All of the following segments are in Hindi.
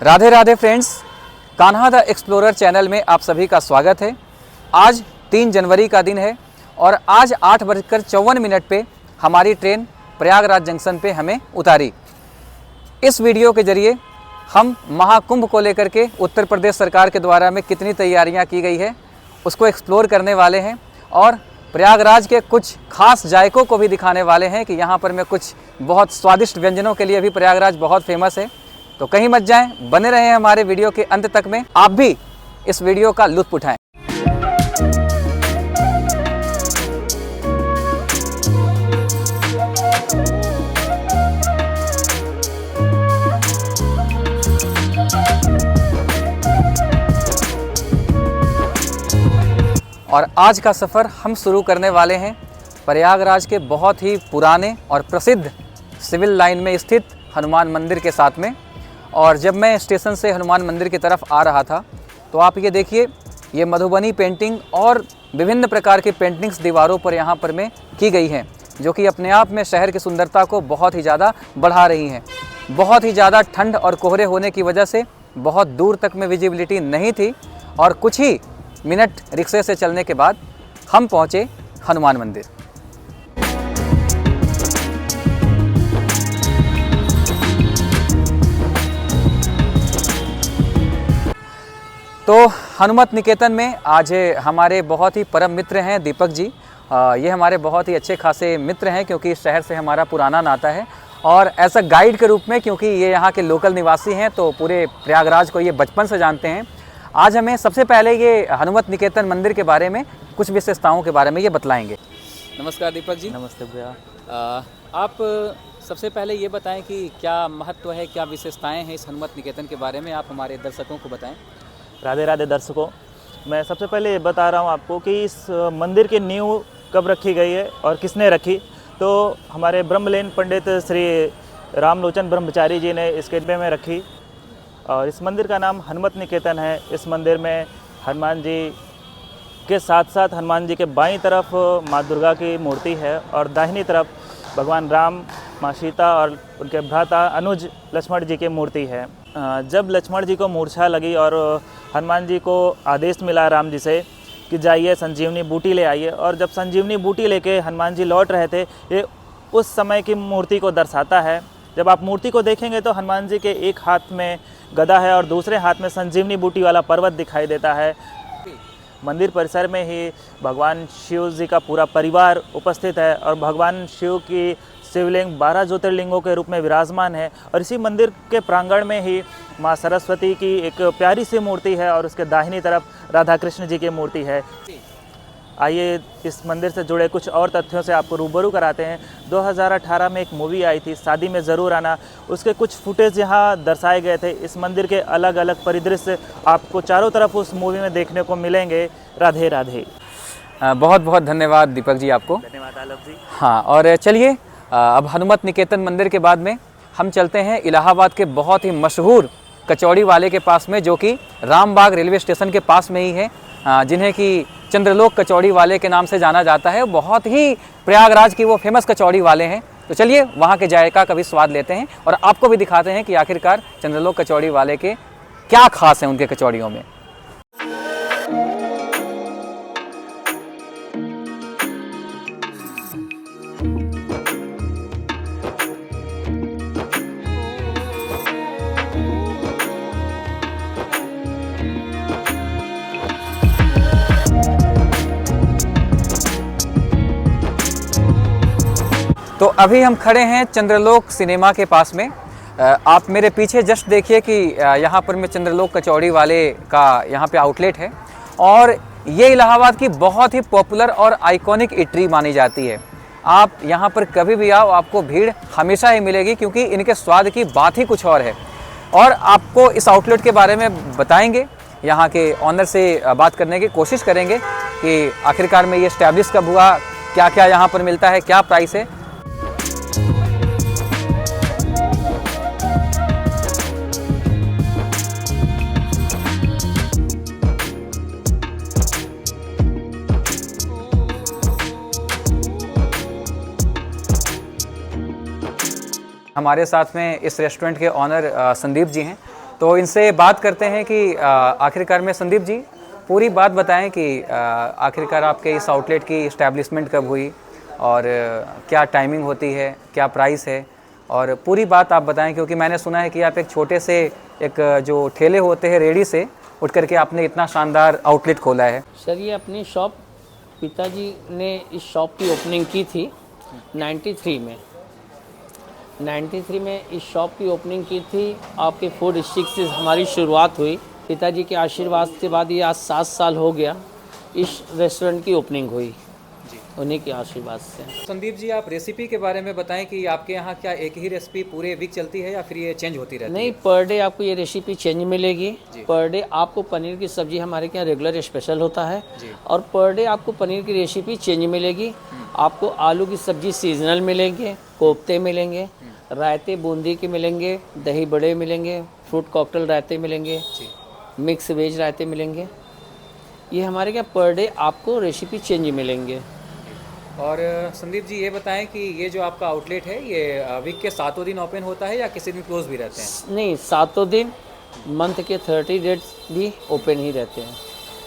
Radhe Radhe friends, Kanha the explorer channel में आप सभी का स्वागत है। आज 3 जनवरी का दिन है और आज 8:54 पे हमारी ट्रेन प्रयागराज जंक्शन पे हमें उतारी। इस वीडियो के जरिए हम महाकुंभ को लेकर के उत्तर प्रदेश सरकार के द्वारा में कितनी तैयारियां की गई है उसको एक्सप्लोर करने वाले हैं और प्रयागराज के कुछ खास जायकों को भी दिखाने वाले हैं कि यहाँ पर में कुछ बहुत स्वादिष्ट व्यंजनों के लिए भी प्रयागराज बहुत फेमस है। तो कहीं मत जाएं, बने रहें हमारे वीडियो के अंत तक में, आप भी इस वीडियो का लुत्फ उठाएं। और आज का सफ़र हम शुरू करने वाले हैं प्रयागराज के बहुत ही पुराने और प्रसिद्ध सिविल लाइन में स्थित हनुमान मंदिर के साथ में। और जब मैं स्टेशन से हनुमान मंदिर की तरफ आ रहा था तो आप ये देखिए, ये मधुबनी पेंटिंग और विभिन्न प्रकार की पेंटिंग्स दीवारों पर यहाँ पर में की गई हैं, जो कि अपने आप में शहर की सुंदरता को बहुत ही ज़्यादा बढ़ा रही हैं। बहुत ही ज़्यादा ठंड और कोहरे होने की वजह से बहुत दूर तक में विजिबिलिटी नहीं थी और कुछ ही मिनट रिक्शे से चलने के बाद हम पहुँचे हनुमान मंदिर। तो हनुमत निकेतन में आज हमारे बहुत ही परम मित्र हैं दीपक जी। ये हमारे बहुत ही अच्छे खासे मित्र हैं क्योंकि इस शहर से हमारा पुराना नाता है और ऐसा गाइड के रूप में, क्योंकि ये यहाँ के लोकल निवासी हैं तो पूरे प्रयागराज को ये बचपन से जानते हैं। आज हमें सबसे पहले ये हनुमत निकेतन मंदिर के बारे में कुछ विशेषताओं के बारे में ये बतलाएंगे। नमस्कार दीपक जी। नमस्ते भैया। आप सबसे पहले ये बताएं कि क्या महत्व है, क्या विशेषताएं हैं इस हनुमत निकेतन के बारे में, आप हमारे दर्शकों को बताएं। राधे राधे दर्शकों, मैं सबसे पहले ये बता रहा हूँ आपको कि इस मंदिर की नींव कब रखी गई है और किसने रखी। तो हमारे ब्रह्मलीन पंडित श्री रामलोचन ब्रह्मचारी जी ने इसके में रखी और इस मंदिर का नाम हनुमत निकेतन है। इस मंदिर में हनुमान जी के साथ साथ हनुमान जी के बाईं तरफ माँ दुर्गा की मूर्ति है और दाहिनी तरफ भगवान राम, माँ सीता और उनके भ्राता अनुज लक्ष्मण जी की मूर्ति है। जब लक्ष्मण जी को मूर्छा लगी और हनुमान जी को आदेश मिला राम जी से कि जाइए संजीवनी बूटी ले आइए, और जब संजीवनी बूटी लेके हनुमान जी लौट रहे थे, ये उस समय की मूर्ति को दर्शाता है। जब आप मूर्ति को देखेंगे तो हनुमान जी के एक हाथ में गदा है और दूसरे हाथ में संजीवनी बूटी वाला पर्वत दिखाई देता है। मंदिर परिसर में ही भगवान शिव जी का पूरा परिवार उपस्थित है और भगवान शिव की शिवलिंग 12 ज्योतिर्लिंगों के रूप में विराजमान है। और इसी मंदिर के प्रांगण में ही माँ सरस्वती की एक प्यारी सी मूर्ति है और उसके दाहिनी तरफ राधा कृष्ण जी की मूर्ति है। आइए इस मंदिर से जुड़े कुछ और तथ्यों से आपको रूबरू कराते हैं। 2018 में एक मूवी आई थी, शादी में ज़रूर आना, उसके कुछ फुटेज यहाँ दर्शाए गए थे। इस मंदिर के अलग अलग परिदृश्य आपको चारों तरफ उस मूवी में देखने को मिलेंगे। राधे राधे। बहुत बहुत धन्यवाद दीपक जी आपको। धन्यवाद आलम जी। हाँ, और चलिए अब हनुमत निकेतन मंदिर के बाद में हम चलते हैं इलाहाबाद के बहुत ही मशहूर कचौड़ी वाले के पास में, जो कि रामबाग रेलवे स्टेशन के पास में ही है, जिन्हें कि चंद्रलोक कचौड़ी वाले के नाम से जाना जाता है। बहुत ही प्रयागराज की वो फेमस कचौड़ी वाले हैं। तो चलिए वहाँ के जायका का भी स्वाद लेते हैं और आपको भी दिखाते हैं कि आखिरकार चंद्रलोक कचौड़ी वाले के क्या खास है उनके कचौड़ियों में। तो अभी हम खड़े हैं चंद्रलोक सिनेमा के पास में। आप मेरे पीछे जस्ट देखिए कि यहाँ पर में चंद्रलोक कचौड़ी वाले का यहाँ पे आउटलेट है और ये इलाहाबाद की बहुत ही पॉपुलर और आइकॉनिक इटरी मानी जाती है। आप यहाँ पर कभी भी आओ, आपको भीड़ हमेशा ही मिलेगी क्योंकि इनके स्वाद की बात ही कुछ और है। और आपको इस आउटलेट के बारे में बताएंगे, यहाँ के ऑनर से बात करने की कोशिश करेंगे कि आखिरकार में ये इस्टेब्लिश कब हुआ, क्या क्या यहाँ पर मिलता है, क्या प्राइस है। हमारे साथ में इस रेस्टोरेंट के ऑनर संदीप जी हैं। तो इनसे बात करते हैं कि आखिरकार में संदीप जी पूरी बात बताएं कि आखिरकार आपके इस आउटलेट की इस्टेब्लिशमेंट कब हुई और क्या टाइमिंग होती है, क्या प्राइस है, और पूरी बात आप बताएं, क्योंकि मैंने सुना है कि आप एक छोटे से एक जो ठेले होते हैं रेडी से उठ करके आपने इतना शानदार आउटलेट खोला है। सर ये अपनी शॉप पिताजी ने इस शॉप की ओपनिंग की थी 93 में। 93 में इस शॉप की ओपनिंग की थी। आपके फूड स्टिक से हमारी शुरुआत हुई। पिताजी के आशीर्वाद के बाद ये आज 7 साल हो गया इस रेस्टोरेंट की ओपनिंग हुई, उन्हीं के आशीर्वाद से। संदीप जी आप रेसिपी के बारे में बताएं कि आपके यहाँ क्या एक ही रेसिपी पूरे वीक चलती है या फिर ये चेंज होती रहती है? नहीं, पर डे आपको ये रेसिपी चेंज मिलेगी। पर डे आपको पनीर की सब्जी हमारे यहाँ रेगुलर स्पेशल होता है और पर डे आपको पनीर की रेसिपी चेंज मिलेगी। आपको आलू की सब्जी सीजनल मिलेंगे, कोफ्ते मिलेंगे, रायते बूंदी के मिलेंगे, दही बड़े मिलेंगे, फ्रूट कॉकटेल रायते मिलेंगे, मिक्स वेज रायते मिलेंगे। ये हमारे यहाँ पर डे आपको रेसिपी चेंज मिलेंगे। और संदीप जी ये बताएं कि ये जो आपका आउटलेट है ये वीक के 7 दिन ओपन होता है या किसी दिन क्लोज भी रहते हैं? नहीं, 7 दिन, मंथ के 30 डेट्स भी ओपन ही रहते हैं।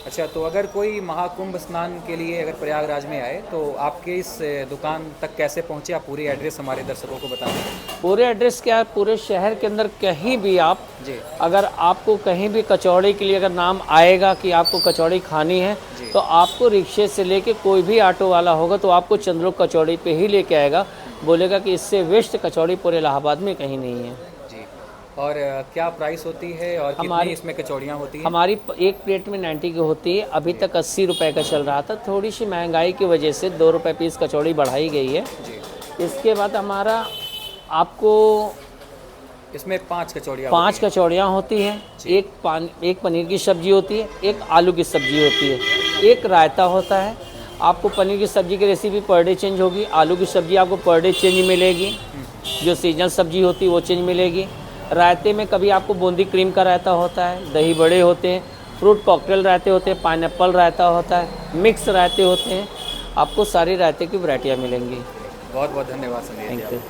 अच्छा, तो अगर कोई महाकुंभ स्नान के लिए अगर प्रयागराज में आए तो आपके इस दुकान तक कैसे पहुंचे? आप पूरी एड्रेस हमारे दर्शकों को बताएं। पूरे एड्रेस क्या है, पूरे शहर के अंदर कहीं भी आप जी, अगर आपको कहीं भी कचौड़ी के लिए अगर नाम आएगा कि आपको कचौड़ी खानी है तो आपको रिक्शे से लेके कोई भी ऑटो वाला होगा तो आपको चंद्रों कचौड़ी पे ही लेके आएगा, बोलेगा कि इससे वेस्ट कचौड़ी पूरे इलाहाबाद में कहीं नहीं है। जी, और क्या प्राइस होती है और कितनी इसमें कचौड़ियाँ होती हैं? हमारी एक प्लेट में 90 की होती है, अभी तक 80 रुपये का चल रहा था। थोड़ी सी महंगाई की वजह से 2 रुपये पीस कचौड़ी बढ़ाई गई है। इसके बाद हमारा आपको इसमें 5 कचौड़ियाँ 5 कचौड़ियाँ होती हैं। एक पनीर की सब्जी होती है, एक आलू की सब्जी होती है, एक रायता होता है। आपको पनीर की सब्जी की रेसिपी पर डे चेंज होगी, आलू की सब्जी आपको पर डे चेंज मिलेगी, जो सीजनल सब्जी होती है वो चेंज मिलेगी। रायते में कभी आपको बूंदी क्रीम का रायता होता है, दही बड़े होते हैं, फ्रूट कॉकटेल रायते होते हैं, पाइनएप्पल रायता होता है, मिक्स रायते होते हैं। आपको सारी रायते की वैरायटियाँ मिलेंगी। बहुत बहुत धन्यवाद संदीप जी। Thank you.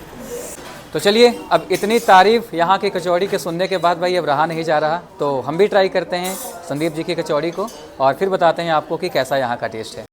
तो चलिए, अब इतनी तारीफ़ यहाँ की कचौड़ी के सुनने के बाद भाई अब रहा नहीं जा रहा, तो हम भी ट्राई करते हैं संदीप जी की कचौड़ी को और फिर बताते हैं आपको कि कैसा यहाँ का टेस्ट है।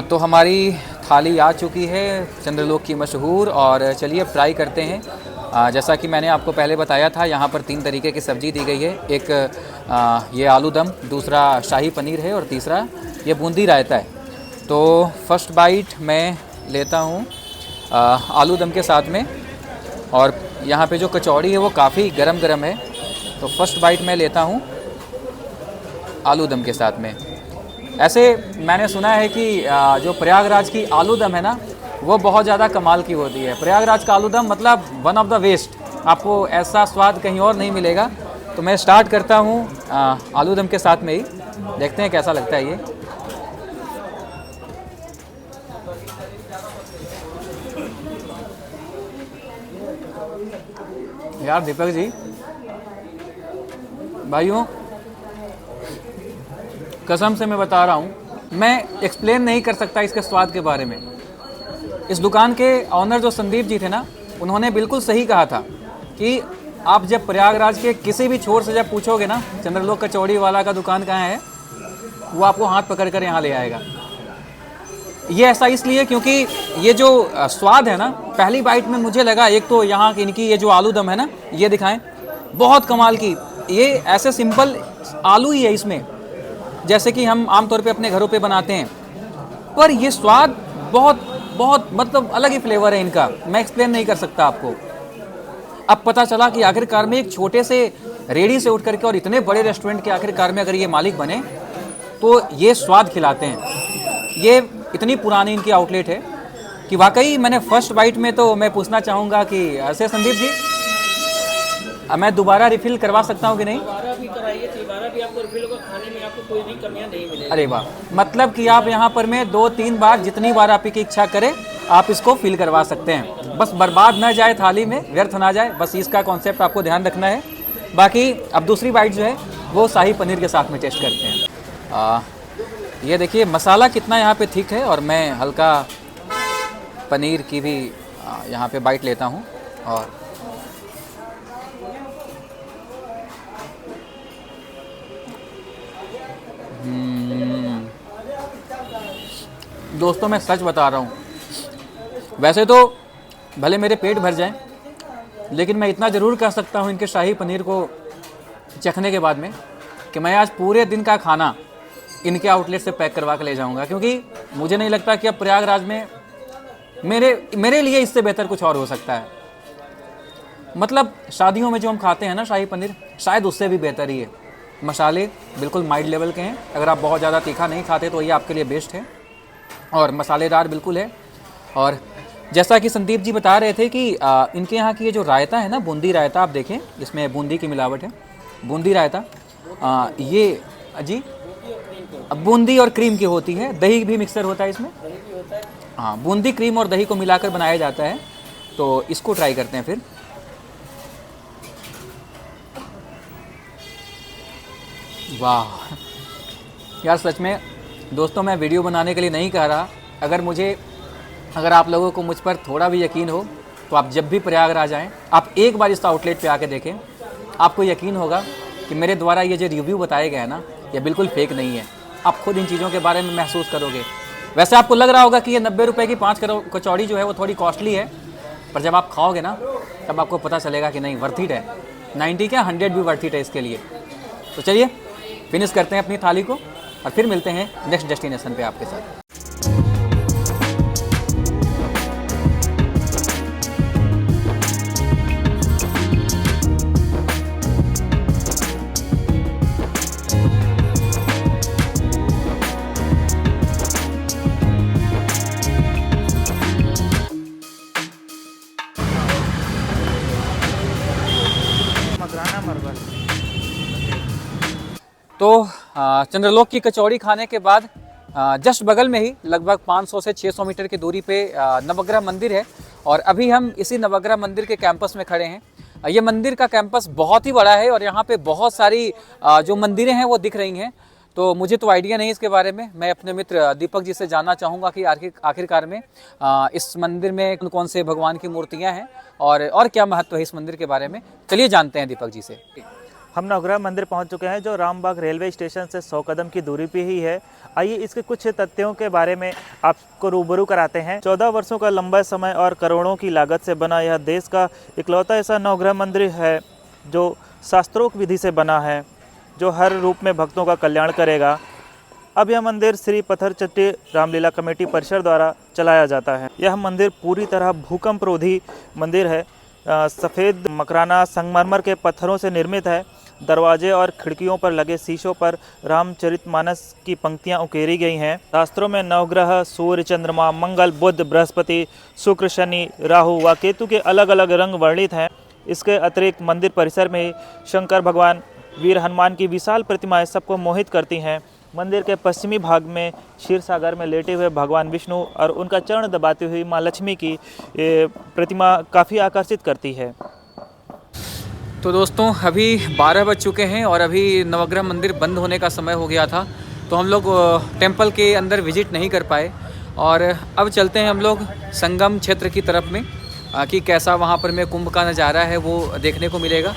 तो हमारी थाली आ चुकी है चंद्रलोक की मशहूर, और चलिए अब ट्राई करते हैं। जैसा कि मैंने आपको पहले बताया था, यहाँ पर 3 तरीके की सब्ज़ी दी गई है। एक ये आलू दम, दूसरा शाही पनीर है और तीसरा ये बूंदी रायता है। तो फर्स्ट बाइट मैं लेता हूँ आलू दम के साथ में, और यहाँ पे जो कचौड़ी है वो काफ़ी गरम गरम है। तो फर्स्ट बाइट मैं लेता हूँ आलू दम के साथ में। ऐसे मैंने सुना है कि जो प्रयागराज की आलू दम है ना, वो बहुत ज़्यादा कमाल की होती है। प्रयागराज का आलू दम मतलब वन ऑफ द बेस्ट, आपको ऐसा स्वाद कहीं और नहीं मिलेगा। तो मैं स्टार्ट करता हूँ आलू दम के साथ में ही, देखते हैं कैसा लगता है ये। यार दीपक जी, भाइयों, कसम से मैं बता रहा हूँ, मैं एक्सप्लेन नहीं कर सकता इसके स्वाद के बारे में। इस दुकान के ऑनर जो संदीप जी थे ना, उन्होंने बिल्कुल सही कहा था कि आप जब प्रयागराज के किसी भी छोर से जब पूछोगे ना चंद्रलोक कचौड़ी वाला का दुकान कहाँ है, वो आपको हाथ पकड़ कर यहाँ ले आएगा। ये ऐसा इसलिए क्योंकि ये जो स्वाद है ना, पहली बाइट में मुझे लगा, एक तो यहाँ की इनकी ये जो आलू दम है ना, ये दिखाएं, बहुत कमाल की। ये ऐसे सिंपल आलू ही है इसमें, जैसे कि हम आमतौर पे अपने घरों पे बनाते हैं, पर ये स्वाद बहुत बहुत मतलब अलग ही फ्लेवर है इनका, मैं एक्सप्लेन नहीं कर सकता आपको। अब पता चला कि आखिरकार में एक छोटे से रेडी से उठ करके और इतने बड़े रेस्टोरेंट के आखिरकार में अगर ये मालिक बने तो ये स्वाद खिलाते हैं। ये इतनी पुरानी इनकी आउटलेट है कि वाकई मैंने फर्स्ट बाइट में तो मैं पूछना चाहूँगा कि ऐसे संदीप जी, मैं दोबारा रिफ़िल करवा सकता हूँ कि नहीं? दोबारा भी कराइए, दोबारा भी आपको रिफिल होगा, खाने में आपको कोई भी कमियां नहीं मिलेगी। अरे वाह, मतलब कि आप यहाँ पर मैं 2-3 बार, जितनी बार आपकी इच्छा करे आप इसको फिल करवा सकते हैं। बस बर्बाद ना जाए थाली में, व्यर्थ ना जाए, बस इसका कॉन्सेप्ट आपको ध्यान रखना है। बाकी अब दूसरी बाइट जो है वो शाही पनीर के साथ में टेस्ट करते हैं। ये देखिए मसाला कितना यहाँ पे थिक है, और मैं हल्का पनीर की भी यहाँ पे बाइट लेता हूँ। और दोस्तों मैं सच बता रहा हूँ, वैसे तो भले मेरे पेट भर जाए, लेकिन मैं इतना ज़रूर कह सकता हूँ इनके शाही पनीर को चखने के बाद में कि मैं आज पूरे दिन का खाना इनके आउटलेट से पैक करवा के ले जाऊँगा, क्योंकि मुझे नहीं लगता कि अब प्रयागराज में मेरे लिए इससे बेहतर कुछ और हो सकता है। मतलब शादियों में जो हम खाते हैं ना शाही पनीर, शायद उससे भी बेहतर ही है। मसाले बिल्कुल माइल्ड लेवल के हैं, अगर आप बहुत ज़्यादा तीखा नहीं खाते तो ये आपके लिए बेस्ट है, और मसालेदार बिल्कुल है। और जैसा कि संदीप जी बता रहे थे कि इनके यहाँ की ये जो रायता है ना, बूंदी रायता, आप देखें इसमें बूंदी की मिलावट है, बूंदी रायता ये जी बूंदी और क्रीम की होती है, दही भी मिक्सर होता है इसमें। हाँ, बूंदी क्रीम और दही को मिलाकर बनाया जाता है, तो इसको ट्राई करते हैं फिर। वाह यार, सच में दोस्तों मैं वीडियो बनाने के लिए नहीं कह रहा, अगर आप लोगों को मुझ पर थोड़ा भी यकीन हो तो आप जब भी प्रयागराज आएँ, आप एक बार इस आउटलेट पे आके देखें, आपको यकीन होगा कि मेरे द्वारा ये जो रिव्यू बताए गए हैं ना, ये बिल्कुल फेक नहीं है। आप खुद इन चीज़ों के बारे में महसूस करोगे। वैसे आपको लग रहा होगा कि ये 90 रुपये की 5 कचौड़ी जो है वो थोड़ी कॉस्टली है, पर जब आप खाओगे ना तब आपको पता चलेगा कि नहीं, वर्थ इट है। 90 क्या 100 भी वर्थ इट है इसके लिए। तो चलिए फिनिश करते हैं अपनी थाली को, और फिर मिलते हैं नेक्स्ट डेस्टिनेशन पे आपके साथ। तो चंद्रलोक की कचौड़ी खाने के बाद जस्ट बगल में ही लगभग 500 से 600 मीटर की दूरी पे नवग्रह मंदिर है, और अभी हम इसी नवग्रह मंदिर के कैंपस में खड़े हैं। ये मंदिर का कैंपस बहुत ही बड़ा है, और यहाँ पे बहुत सारी जो मंदिरें हैं वो दिख रही हैं। तो मुझे तो आइडिया नहीं इसके बारे में, मैं अपने मित्र दीपक जी से जानना चाहूँगा कि आखिरकार में इस मंदिर में कौन कौन से भगवान की मूर्तियाँ हैं, और क्या महत्व है इस मंदिर के बारे में। चलिए जानते हैं दीपक जी से। हम नवग्रह मंदिर पहुंच चुके हैं, जो रामबाग रेलवे स्टेशन से 100 कदम की दूरी पे ही है। आइए इसके कुछ तथ्यों के बारे में आपको रूबरू कराते हैं। 14 वर्षों का लंबा समय और करोड़ों की लागत से बना यह देश का इकलौता ऐसा नवग्रह मंदिर है जो शास्त्रोक्त विधि से बना है, जो हर रूप में भक्तों का कल्याण करेगा। अब यह मंदिर श्री पत्थरचट्टी रामलीला कमेटी परिसर द्वारा चलाया जाता है। यह मंदिर पूरी तरह भूकंप रोधी मंदिर है। सफ़ेद मकराना संगमरमर के पत्थरों से निर्मित है। दरवाजे और खिड़कियों पर लगे शीशों पर रामचरितमानस की पंक्तियां उकेरी गई हैं। शास्त्रों में नवग्रह सूर्य, चंद्रमा, मंगल, बुध, बृहस्पति, शुक्र, शनि, राहु व केतु के अलग अलग रंग वर्णित हैं। इसके अतिरिक्त मंदिर परिसर में शंकर भगवान, वीर हनुमान की विशाल प्रतिमाएं सबको मोहित करती हैं। मंदिर के पश्चिमी भाग में क्षीर सागर में लेटे हुए भगवान विष्णु और उनका चरण दबाती हुई माँ लक्ष्मी की प्रतिमा काफ़ी आकर्षित करती है। तो दोस्तों अभी 12 बज चुके हैं, और अभी नवग्रह मंदिर बंद होने का समय हो गया था, तो हम लोग टेंपल के अंदर विजिट नहीं कर पाए। और अब चलते हैं हम लोग संगम क्षेत्र की तरफ में, कि कैसा वहाँ पर में कुंभ का नज़ारा है वो देखने को मिलेगा।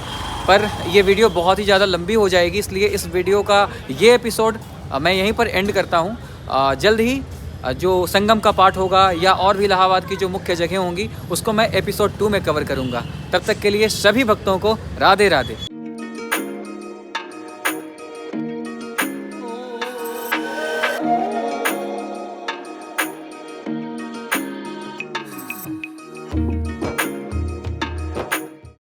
पर ये वीडियो बहुत ही ज़्यादा लंबी हो जाएगी, इसलिए इस वीडियो का ये एपिसोड मैं यहीं पर एंड करता हूँ। जल्द ही जो संगम का पार्ट होगा या और भी इलाहाबाद की जो मुख्य जगह होंगी उसको मैं एपिसोड 2 में कवर करूँगा। तब तक के लिए सभी भक्तों को राधे राधे।